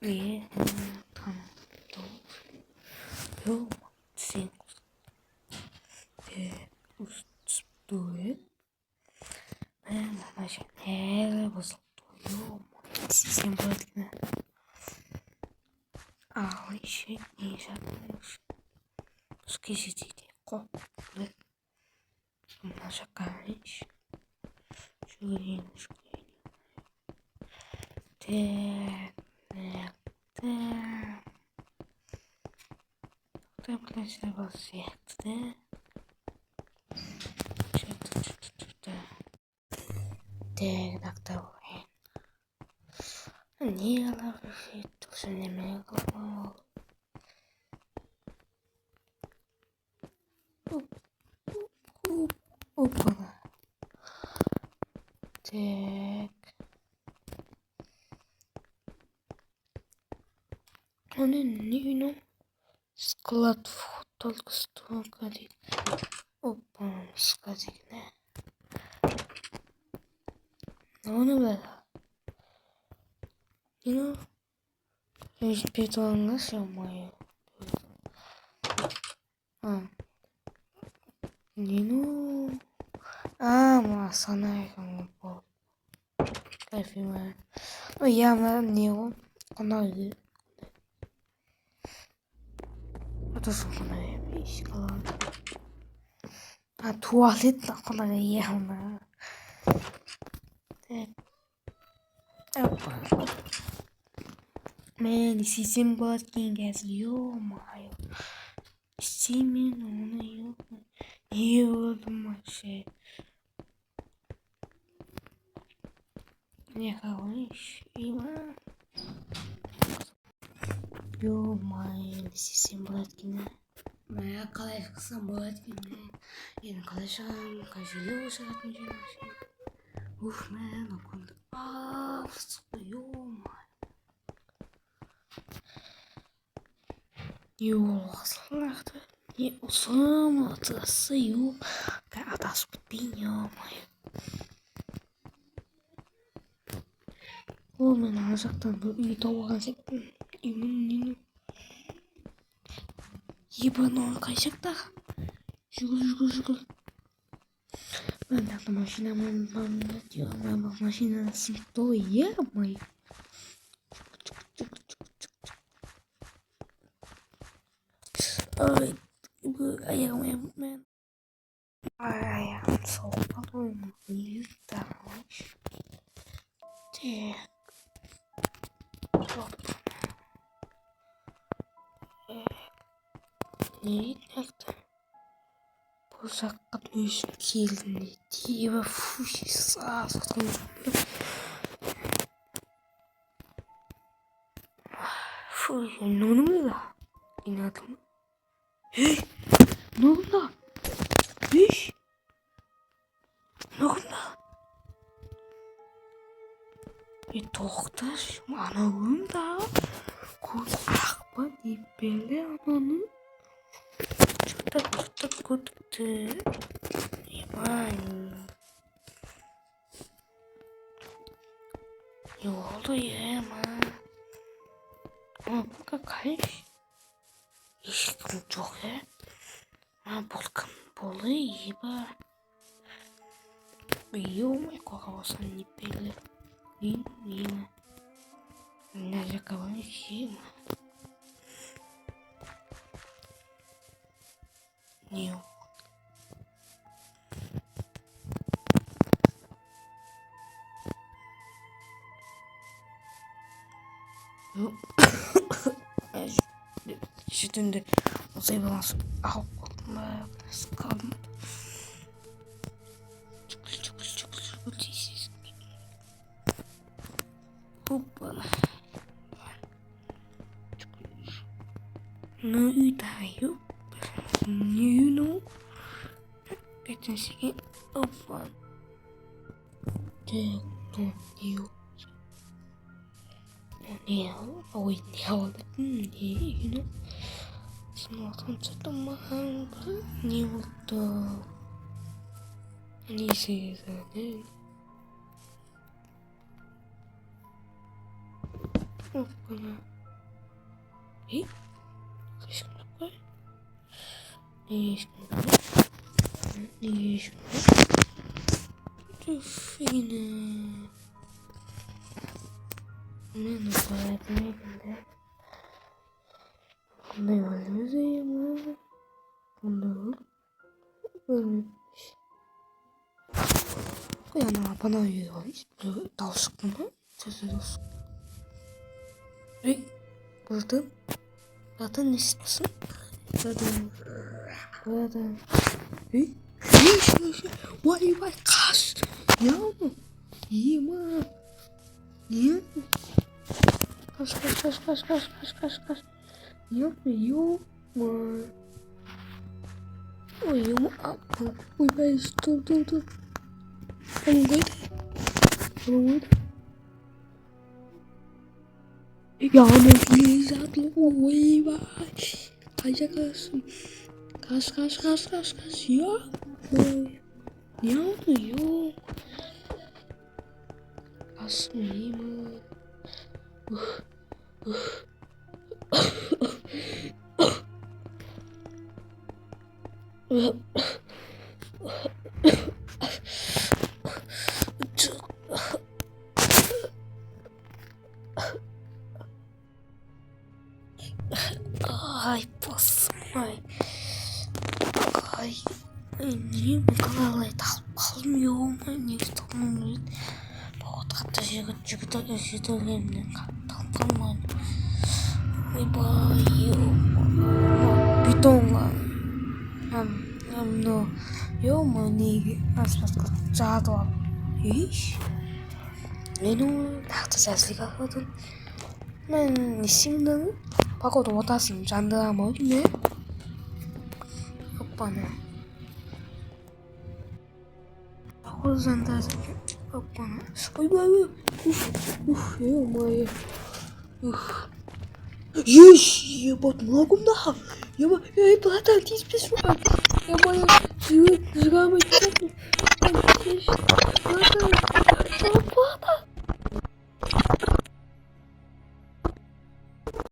예, 요, sim, dois, uma janela, você doeu, se simbólico, né? Ah, cheguei já, esqueci de ter copo, né? Vamos já cais, jurinho, Tem que esse negócio certo, né? Докторин. Не ловит, тоже не мегалом. Опа. Так. Он не, ну. Склад только столько ли. Опа, складик, да. Onu ver. You know, bir nasıl yapmayı? You know, ama sana yakın bu. Kayfime. O yana ne o? Kanayı. O da sonra bir iş kalan. Ha tuvalet kanayı yana. Man, esse símbolo quem gasliou, Maio. Sim, menino, eu do machê. Minha calões, e lá. Eu, Maio, esse símbolo aqui, né? Mas a calé fica símbolo aqui, né? E na calé já, casou, já com geração. Uf, mano, quando. Ah, eu, Maio. Yollarda usamadı yok. Kada spinio mai. Oğlum azaktan bu iyi tavan sektim. İmin. Yibano kaçak da. Şugul. Ben de maşinamın diyorum ben bak maşinasını doyamay. Ay bu ayağım ben. Ayağım soğuk olma. Yırtamış. Nerede? Bu sakat müşkilini diye ve fuş sağ fuş ne oluyor da? İnatım. Hey, ne oldu? Hey, ne oldu? Doktor şu anağım da kurt akba dibeli ananı çıtak kurttu. Vay. Ne oldu ya ama? Ama bu kaç? İşte çok ya. Ama bulkan bolu iyi ba. Ё-моё, кого не пили. Нина. На для кого не сильно. Не. Şimdi o zaman alma sıkalım. Çıkıl. Hoppa. No itayo. You know. Better see hoppa. You. Ôi nhiều gì nữa nó không sẽ tông mang nhiều tờ đi xe rồi đấy Опа-на. И? Слишком такой. Слишком такой. Слишком такой. Фигня. Не называет никогда. Не волнуйся, Kıyana bana yiyor. Dalışık mı? Sözü dalışık. Burada. Burada ne istiyorsun? Burada. Vay vay kaç. Ya mı? İyi mi? Niye? Kaç. Yok mu? Ой, ему апа. Ой, боюсь, dur. Помогай. Yağmur lezzetli. Oy vay. Kaçacaksın. Kaç. Yağmur yok. Kasmayayım mı? Ay basmay. Ay niye bu kadar kalmıyor mu? Niye tamamlayın? Bak hatta çıktı elimden tamam. Ay bay. Bitonga. No. Yo mani aspas jado. Ish. Nenu 나도 자식이거든. 난 심는 바꿔도 못하신 잔다 뭐네? 오빠는 바꿔도 잔다. 오빠는 어이구 이거 뭐야? Yush, ебать, много нахуй. Я плата, ты спишь, я моя, ты